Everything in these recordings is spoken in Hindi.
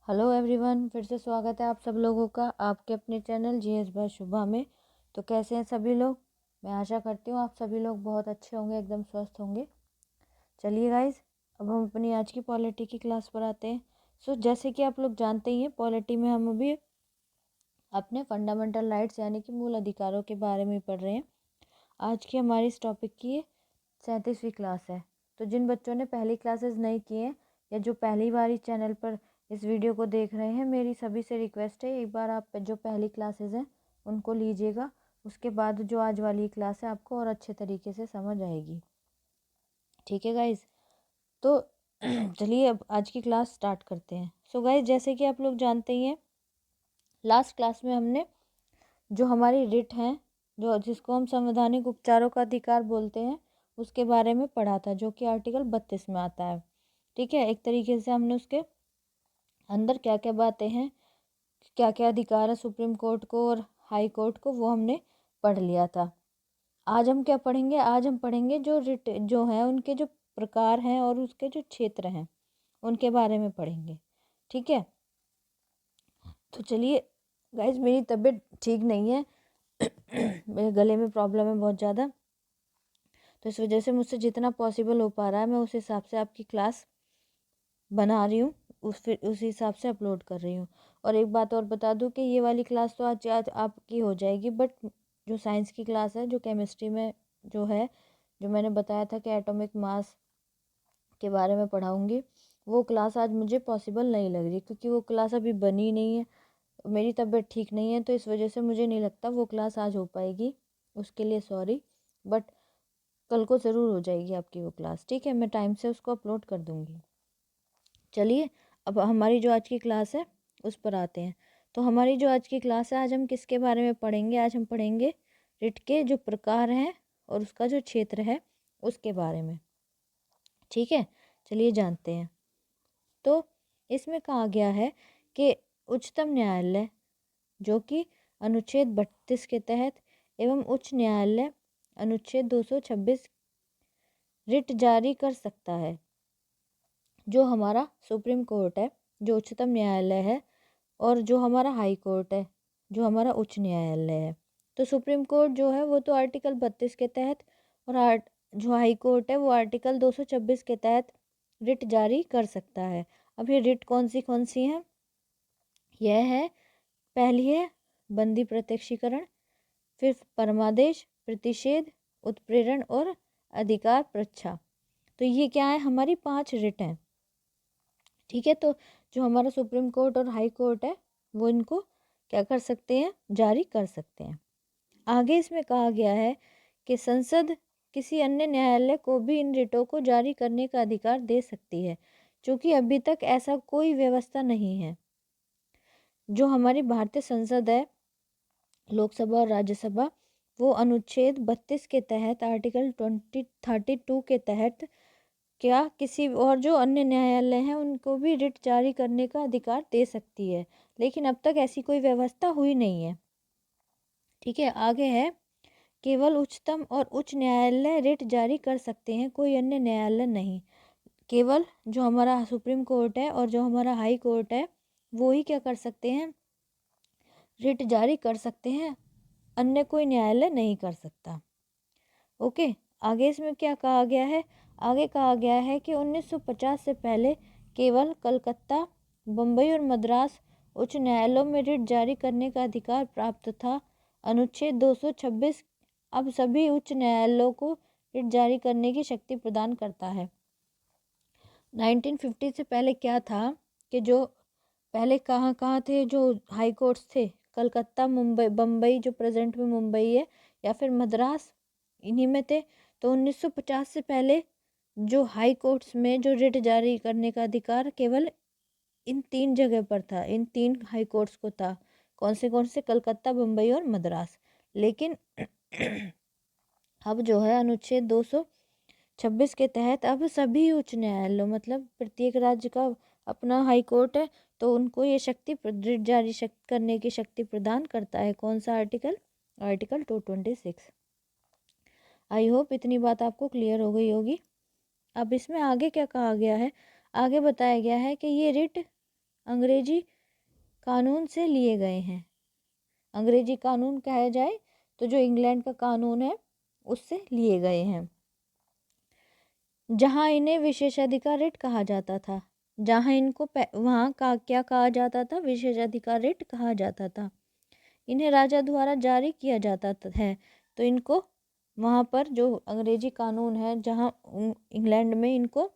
हेलो एवरीवन, फिर से स्वागत है आप सब लोगों का आपके अपने चैनल जीएस बाय शुभा में। तो कैसे हैं सभी लोग। मैं आशा करती हूँ आप सभी लोग बहुत अच्छे होंगे, एकदम स्वस्थ होंगे। चलिए गाइज, अब हम अपनी आज की पॉलिटी की क्लास पर आते हैं। जैसे कि आप लोग जानते ही हैं, पॉलिटी में हम अभी अपने फंडामेंटल राइट्स यानी कि मूल अधिकारों के बारे में पढ़ रहे हैं। आज की हमारी इस टॉपिक की 37वीं क्लास है। तो जिन बच्चों ने पहली क्लासेस नहीं की हैं या जो पहली बार इस चैनल पर इस वीडियो को देख रहे हैं, मेरी सभी से रिक्वेस्ट है, एक बार आप जो पहली क्लासेस हैं उनको लीजिएगा। उसके बाद जो आज वाली क्लास है आपको और अच्छे तरीके से समझ आएगी। ठीक है गाइज, तो चलिए अब आज की क्लास स्टार्ट करते हैं। गाइज, जैसे कि आप लोग जानते ही हैं, लास्ट क्लास में हमने जो हमारी रिट हैं, जो जिसको हम संवैधानिक उपचारों का अधिकार बोलते हैं, उसके बारे में पढ़ा था, जो कि आर्टिकल 32 में आता है। ठीक है, एक तरीके से हमने उसके अंदर क्या क्या बातें हैं, क्या क्या अधिकार है सुप्रीम कोर्ट को और हाई कोर्ट को, वो हमने पढ़ लिया था। आज हम क्या पढ़ेंगे, आज हम पढ़ेंगे जो रिट जो है उनके जो प्रकार हैं और उसके जो क्षेत्र हैं उनके बारे में पढ़ेंगे। ठीक है, तो चलिए गाइज, मेरी तबीयत ठीक नहीं है मेरे गले में प्रॉब्लम है बहुत ज़्यादा, तो इस वजह से मुझसे जितना पॉसिबल हो पा रहा है मैं उस हिसाब से आपकी क्लास बना रही हूँ, उस हिसाब से अपलोड कर रही हूँ। और एक बात और बता दूँ कि ये वाली क्लास तो आज आपकी हो जाएगी, बट जो साइंस की क्लास है, जो केमिस्ट्री में जो है, जो मैंने बताया था कि एटॉमिक मास के बारे में पढ़ाऊँगी, वो क्लास आज मुझे पॉसिबल नहीं लग रही, क्योंकि वो क्लास अभी बनी नहीं है। मेरी तबीयत ठीक नहीं है, तो इस वजह से मुझे नहीं लगता वो क्लास आज हो पाएगी। उसके लिए सॉरी, बट कल को ज़रूर हो जाएगी आपकी वो क्लास। ठीक है, मैं टाइम से उसको अपलोड कर दूँगी। चलिए, अब हमारी जो आज की क्लास है उस पर आते हैं। तो हमारी जो आज की क्लास है, आज हम किसके बारे में पढ़ेंगे, आज हम पढ़ेंगे रिट के जो प्रकार हैं और उसका जो क्षेत्र है उसके बारे में। ठीक है, चलिए जानते हैं। तो इसमें कहा गया है कि उच्चतम न्यायालय, जो कि अनुच्छेद 32 के तहत, एवं उच्च न्यायालय अनुच्छेद 226 रिट जारी कर सकता है। जो हमारा सुप्रीम कोर्ट है, जो उच्चतम न्यायालय है, और जो हमारा हाई कोर्ट है, जो हमारा उच्च न्यायालय है। तो सुप्रीम कोर्ट जो है वो तो आर्टिकल 32 के तहत, और जो हाई कोर्ट है वो आर्टिकल 226 के तहत रिट जारी कर सकता है। अब ये रिट कौन सी हैं? यह है, पहली है बंदी प्रत्यक्षीकरण, फिर परमादेश, प्रतिषेध, उत्प्रेरण और अधिकार परीक्षा। तो ये क्या है, हमारी 5 रिट हैं। ठीक है, तो जो हमारा सुप्रीम कोर्ट और हाई कोर्ट है वो इनको क्या कर सकते हैं, जारी कर सकते हैं। आगे इसमें कहा गया है कि संसद किसी अन्य न्यायालय को भी इन रिटों को जारी करने का अधिकार दे सकती है, क्योंकि अभी तक ऐसा कोई व्यवस्था नहीं है। जो हमारी भारतीय संसद है, लोकसभा और राज्यसभा, वो अनुच्छेद 32 के तहत, आर्टिकल 32 के तहत क्या किसी और जो अन्य न्यायालय हैं उनको भी रिट जारी करने का अधिकार दे सकती है, लेकिन अब तक ऐसी कोई व्यवस्था हुई नहीं है। ठीक है, आगे है, केवल उच्चतम और उच्च न्यायालय रिट जारी कर सकते हैं, कोई अन्य न्यायालय नहीं। केवल जो हमारा सुप्रीम कोर्ट है और जो हमारा हाई कोर्ट है वो ही क्या कर सकते हैं, रिट जारी कर सकते हैं, अन्य कोई न्यायालय नहीं कर सकता। ओके, आगे इसमें क्या कहा गया है, आगे कहा गया है कि 1950 से पहले केवल कलकत्ता, बम्बई और मद्रास उच्च न्यायालयों में रिट जारी करने का अधिकार प्राप्त था। अनुच्छेद 226 अब सभी उच्च न्यायालयों को रिट जारी करने की शक्ति प्रदान करता है। 1950 से पहले क्या था कि जो पहले कहाँ कहाँ थे जो हाई कोर्ट्स थे, कलकत्ता, मुंबई, बम्बई जो प्रेजेंट में मुंबई है, या फिर मद्रास, इन्हीं में थे। तो 1950 से पहले जो हाई कोर्ट्स में जो रिट जारी करने का अधिकार केवल इन 3 जगह पर था, इन 3 हाई कोर्ट्स को था। कौन से? कलकत्ता, बम्बई और मद्रास। लेकिन अब जो है अनुच्छेद 226 के तहत अब सभी उच्च न्यायालयों, मतलब प्रत्येक राज्य का अपना हाई कोर्ट है, तो उनको ये शक्ति रिट जारी करने की शक्ति प्रदान करता है। कौन सा आर्टिकल? आर्टिकल 226। आई होप इतनी बात आपको क्लियर हो गई होगी। अब इसमें आगे क्या कहा गया है, आगे बताया गया है कि ये रिट अंग्रेजी कानून से लिए गए हैं। अंग्रेजी कानून कहा जाए तो जो इंग्लैंड का कानून है उससे लिए गए हैं, जहाँ इन्हें विशेषाधिकार रिट कहा जाता था। जहाँ इनको वहाँ का क्या कहा जाता था, विशेषाधिकार रिट कहा जाता था। इन्हें राजा द्वारा जारी किया जाता है, तो इनको वहाँ पर जो अंग्रेजी कानून है, जहाँ इंग्लैंड में इनको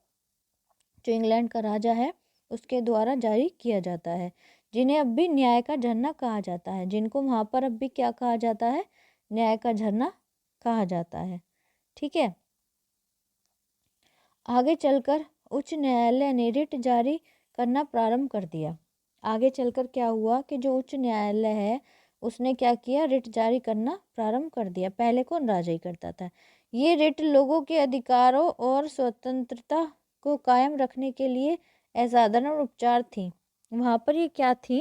जो इंग्लैंड का राजा है उसके द्वारा जारी किया जाता है, जिन्हें अब भी न्याय का झरना कहा जाता है। जिनको वहाँ पर अब भी क्या कहा जाता है, न्याय का झरना कहा जाता है। ठीक है। आगे चलकर उच्च न्यायालय ने रिट जारी करना प्रारंभ कर दिया। आगे चलकर क्या हुआ कि जो उच्च न्यायालय है उसने क्या किया, रिट जारी करना प्रारंभ कर दिया। पहले कौन, राजा ही करता था। ये रिट लोगों के अधिकारों और स्वतंत्रता को कायम रखने के लिए असाधारण उपचार थी। वहाँ पर ये क्या थी,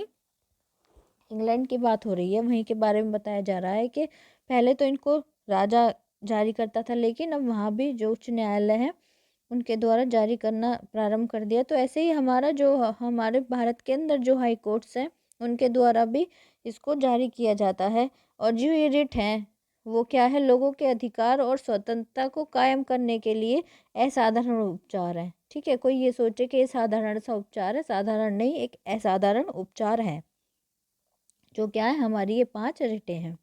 इंग्लैंड की बात हो रही है, वहीं के बारे में बताया जा रहा है कि पहले तो इनको राजा जारी करता था, लेकिन अब वहाँ भी जो उच्च न्यायालय है उनके द्वारा जारी करना प्रारंभ कर दिया। तो ऐसे ही हमारे भारत के अंदर जो हाई कोर्ट्स हैं उनके द्वारा भी इसको जारी किया जाता है। और जो ये रिट हैं वो क्या है, लोगों के अधिकार और स्वतंत्रता को कायम करने के लिए असाधारण उपचार है। ठीक है, कोई ये सोचे कि ये साधारण सा उपचार है, साधारण नहीं, एक असाधारण उपचार है। जो क्या है, हमारी ये 5 रिटें हैं।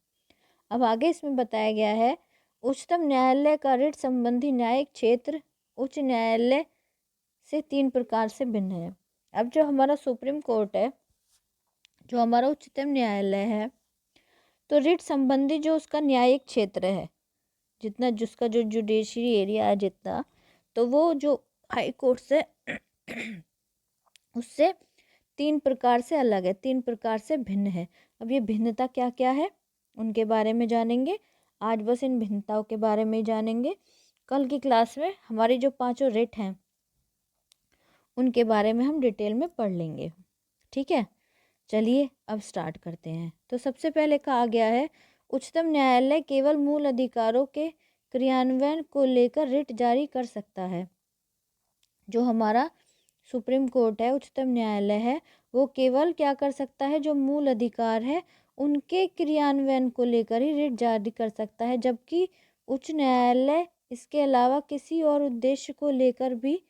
अब आगे इसमें बताया गया है, उच्चतम न्यायालय का रिट संबंधी न्यायिक क्षेत्र उच्च न्यायालय से 3 प्रकार से भिन्न है। अब जो हमारा सुप्रीम कोर्ट है, जो हमारा उच्चतम न्यायालय है, तो रिट संबंधी जो उसका न्यायिक क्षेत्र है, जितना जिसका जो जुडिशरी एरिया है जितना, तो वो जो हाई कोर्ट से उससे 3 प्रकार से अलग है, 3 प्रकार से भिन्न है। अब ये भिन्नता क्या क्या है उनके बारे में जानेंगे। आज बस इन भिन्नताओं के बारे में जानेंगे। कल की क्लास में हमारी जो 5 रिट हैं उनके बारे में हम डिटेल में पढ़ लेंगे। ठीक है, चलिए अब स्टार्ट करते हैं। तो सबसे पहले कहा गया है, उच्चतम न्यायालय केवल मूल अधिकारों के क्रियान्वयन को लेकर रिट जारी कर सकता है। जो हमारा सुप्रीम कोर्ट है, उच्चतम न्यायालय है, वो केवल क्या कर सकता है, जो मूल अधिकार है उनके क्रियान्वयन को लेकर ही रिट जारी कर सकता है। जबकि उच्च न्यायालय इसके अलावा किसी और उद्देश्य को लेकर भी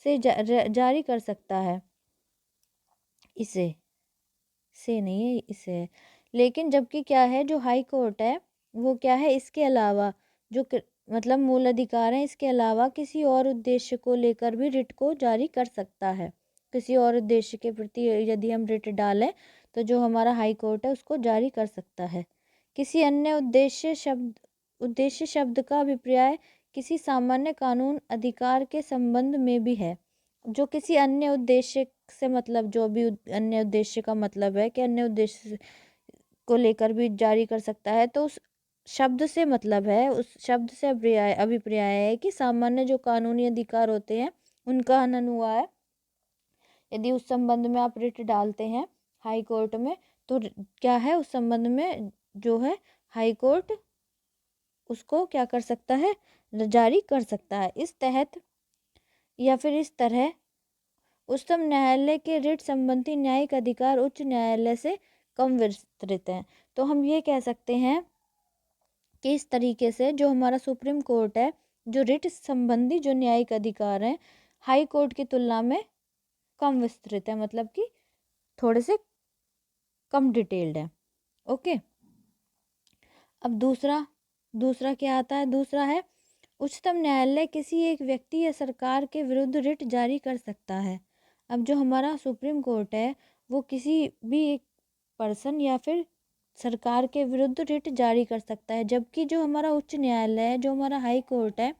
से जारी कर सकता है। इसे से नहीं है, इसे है। लेकिन जबकि क्या है, जो हाई कोर्ट है वो क्या है, इसके अलावा जो मतलब मूल अधिकार है, इसके अलावा किसी और उद्देश्य को लेकर भी रिट को जारी कर सकता है। किसी और उद्देश्य के प्रति यदि हम रिट डालें तो जो हमारा हाई कोर्ट है उसको जारी कर सकता है। किसी अन्य उद्देश्य शब्द का अभिप्राय किसी सामान्य कानून अधिकार के संबंध में भी है। जो किसी अन्य उद्देश्य से, मतलब जो भी अन्य उद्देश्य का मतलब है कि अन्य उद्देश्य को लेकर भी जारी कर सकता है, तो उस शब्द से मतलब है, उस शब्द से अभिप्राय है कि सामान्य जो कानूनी अधिकार होते हैं उनका हनन हुआ है। यदि उस संबंध में आप रिट डालते हैं हाई कोर्ट में, तो क्या है, उस संबंध में जो है हाई कोर्ट उसको क्या कर सकता है, जारी कर सकता है। इस तहत या फिर इस तरह उच्चतम न्यायालय के रिट संबंधी न्यायिक अधिकार उच्च न्यायालय से कम विस्तृत हैं। तो हम ये कह सकते हैं कि इस तरीके से जो हमारा सुप्रीम कोर्ट है, जो रिट संबंधी जो न्यायिक अधिकार हैं हाई कोर्ट की तुलना में कम विस्तृत है, मतलब कि थोड़े से कम डिटेल्ड है। ओके, अब दूसरा क्या आता है, दूसरा है, उच्चतम न्यायालय किसी एक व्यक्ति या सरकार के विरुद्ध रिट जारी कर सकता है। अब जो हमारा सुप्रीम कोर्ट है वो किसी भी एक पर्सन या फिर सरकार के विरुद्ध रिट जारी कर सकता है। जबकि जो हमारा उच्च न्यायालय है, जो हमारा हाई कोर्ट है,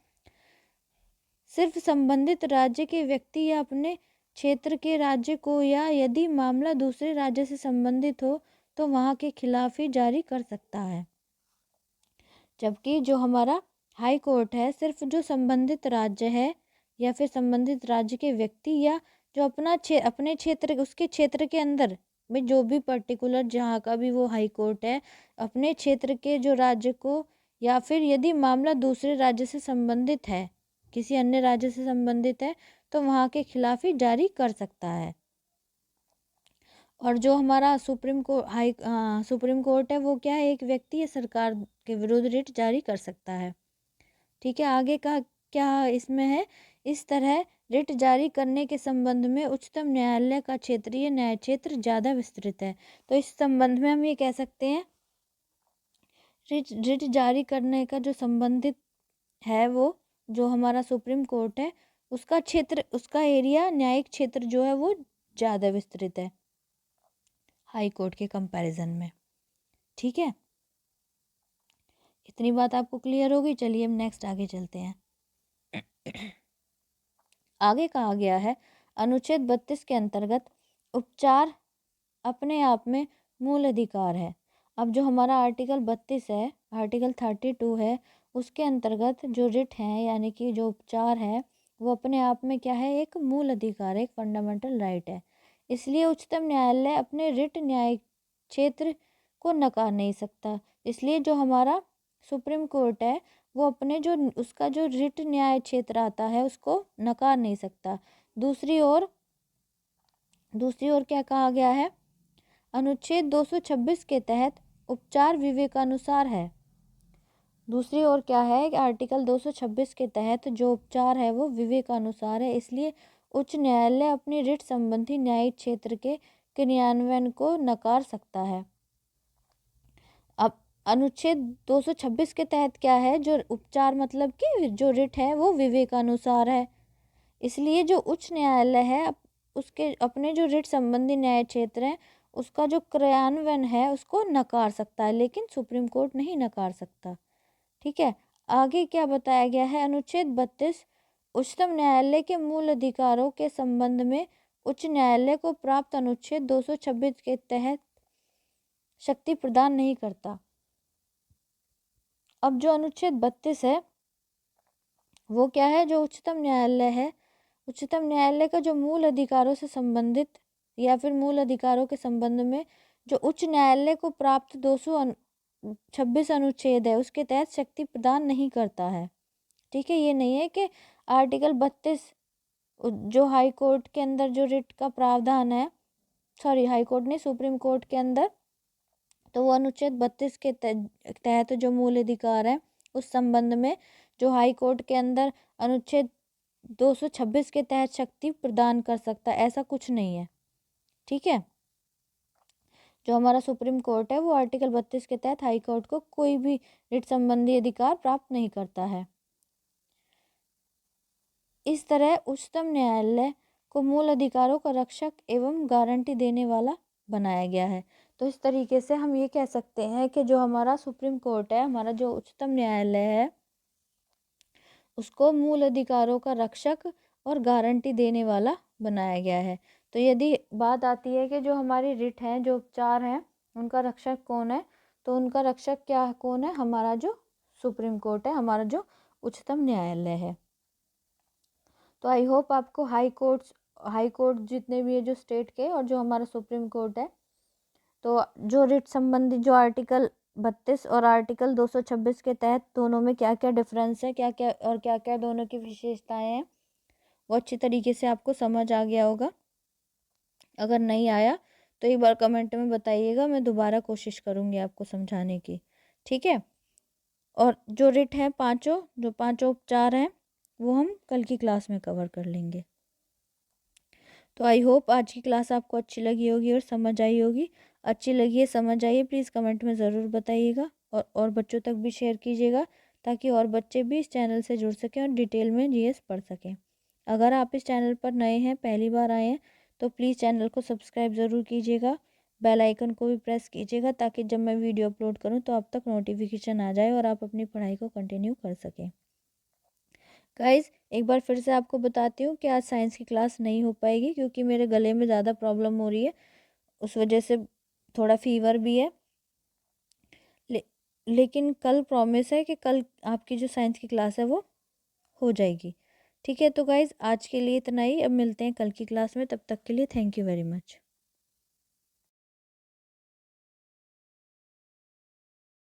सिर्फ संबंधित राज्य के व्यक्ति या अपने क्षेत्र के राज्य को, या यदि मामला दूसरे राज्य से संबंधित हो तो वहाँ के खिलाफ ही जारी कर सकता है। जबकि जो हमारा हाई कोर्ट है, सिर्फ जो संबंधित राज्य है या फिर संबंधित राज्य के व्यक्ति, या जो अपने क्षेत्र, उसके क्षेत्र के अंदर में जो भी पर्टिकुलर जहाँ का भी वो हाई कोर्ट है, अपने क्षेत्र के जो राज्य को, या फिर यदि मामला दूसरे राज्य से संबंधित है, किसी अन्य राज्य से संबंधित है, तो वहाँ के खिलाफ ही जारी कर सकता है। और जो हमारा सुप्रीम कोर्ट है वो क्या है, एक व्यक्ति या सरकार के विरुद्ध रिट जारी कर सकता है। ठीक है, आगे का क्या इसमें है, इस तरह रिट जारी करने के संबंध में उच्चतम न्यायालय का क्षेत्रीय न्याय क्षेत्र ज़्यादा विस्तृत है। तो इस संबंध में हम ये कह सकते हैं, रिट जारी करने का जो संबंधित है वो जो हमारा सुप्रीम कोर्ट है, उसका क्षेत्र, उसका एरिया, न्यायिक क्षेत्र जो है वो ज़्यादा विस्तृत है हाई कोर्ट के कंपैरिजन में। ठीक है, इतनी बात आपको क्लियर होगी। चलिए हम नेक्स्ट आगे चलते हैं। आगे कहा गया है, अनुच्छेद 32 के अंतर्गत उपचार अपने आप में मूल अधिकार है। अब जो हमारा आर्टिकल 32 है, आर्टिकल 32 है, उसके अंतर्गत जो रिट हैं यानी कि जो उपचार है वो अपने आप में क्या है, एक मूल अधिकार है, एक फंडामेंटल राइट है। इसलिए उच्चतम न्यायालय अपने रिट न्यायिक क्षेत्र को नकार नहीं सकता। इसलिए जो हमारा सुप्रीम कोर्ट है वो अपने जो उसका जो रिट न्याय क्षेत्र आता है उसको नकार नहीं सकता। दूसरी ओर क्या कहा गया है, अनुच्छेद 226 के तहत उपचार विवेकानुसार है। दूसरी ओर क्या है कि आर्टिकल 226 के तहत जो उपचार है वो विवेकानुसार है। इसलिए उच्च न्यायालय अपनी रिट संबंधी न्यायिक क्षेत्र के क्रियान्वयन को नकार सकता है। अब अनुच्छेद 226 के तहत क्या है, जो उपचार मतलब कि जो रिट है वो विवेकानुसार है। इसलिए जो उच्च न्यायालय है उसके अपने जो रिट संबंधी न्याय क्षेत्र है उसका जो क्रियान्वयन है उसको नकार सकता है, लेकिन सुप्रीम कोर्ट नहीं नकार सकता। ठीक है, आगे क्या बताया गया है, अनुच्छेद 32 उच्चतम न्यायालय के मूल अधिकारों के संबंध में उच्च न्यायालय को प्राप्त अनुच्छेद 226 के तहत शक्ति प्रदान नहीं करता। अब जो अनुच्छेद 32 है वो क्या है, जो उच्चतम न्यायालय है, उच्चतम न्यायालय का जो मूल अधिकारों से संबंधित या फिर मूल अधिकारों के संबंध में जो उच्च न्यायालय को प्राप्त 226 अनुच्छेद है उसके तहत शक्ति प्रदान नहीं करता है। ठीक है, ये नहीं है कि आर्टिकल 32 जो हाई कोर्ट के अंदर जो रिट का प्रावधान है, सॉरी हाई कोर्ट नहीं, सुप्रीम कोर्ट के अंदर, तो वो अनुच्छेद 32 के तहत जो मूल अधिकार है उस संबंध में जो हाई कोर्ट के अंदर अनुच्छेद 226 के तहत शक्ति प्रदान कर सकता है, ऐसा कुछ नहीं है। ठीक है, जो हमारा सुप्रीम कोर्ट है वो आर्टिकल 32 के तहत हाई कोर्ट को कोई भी रिट संबंधी अधिकार प्राप्त नहीं करता है। इस तरह उच्चतम न्यायालय को मूल अधिकारों का रक्षक एवं गारंटी देने वाला बनाया गया है। तो इस तरीके से हम ये कह सकते हैं कि जो हमारा सुप्रीम कोर्ट है, हमारा जो उच्चतम न्यायालय है, उसको मूल अधिकारों का रक्षक और गारंटी देने वाला बनाया गया है। तो यदि बात आती है कि जो हमारी रिट हैं, जो उपचार हैं, उनका रक्षक कौन है, तो उनका रक्षक क्या कौन है, हमारा जो सुप्रीम कोर्ट है, हमारा जो उच्चतम न्यायालय है। तो आई होप आपको हाई कोर्ट जितने भी है जो स्टेट के और जो हमारा सुप्रीम कोर्ट है, तो जो रिट संबंधी जो आर्टिकल 32 और आर्टिकल 226 के तहत दोनों में क्या क्या डिफरेंस है, क्या क्या दोनों की विशेषताएं हैं, वो अच्छी तरीके से आपको समझ आ गया होगा। अगर नहीं आया तो एक बार कमेंट में बताइएगा, मैं दोबारा कोशिश करूँगी आपको समझाने की। ठीक है, और जो रिट है जो पाँचों उपचार हैं वो हम कल की क्लास में कवर कर लेंगे। तो आई होप आज की क्लास आपको अच्छी लगी होगी और समझ आई होगी। अच्छी लगी है, समझ आई है, प्लीज़ कमेंट में ज़रूर बताइएगा और बच्चों तक भी शेयर कीजिएगा ताकि और बच्चे भी इस चैनल से जुड़ सकें और डिटेल में जीएस पढ़ सकें। अगर आप इस चैनल पर नए हैं, पहली बार आए हैं, तो प्लीज़ चैनल को सब्सक्राइब ज़रूर कीजिएगा, बेल आइकन को भी प्रेस कीजिएगा ताकि जब मैं वीडियो अपलोड करूँ तो आप तक नोटिफिकेशन आ जाए और आप अपनी पढ़ाई को कंटिन्यू कर सकें। गाइज़ एक बार फिर से आपको बताती हूँ कि आज साइंस की क्लास नहीं हो पाएगी क्योंकि मेरे गले में ज़्यादा प्रॉब्लम हो रही है, उस वजह से थोड़ा फीवर भी है। लेकिन कल प्रॉमिस है कि कल आपकी जो साइंस की क्लास है वो हो जाएगी। ठीक है, तो गाइज़ आज के लिए इतना ही, अब मिलते हैं कल की क्लास में, तब तक के लिए थैंक यू वेरी मच।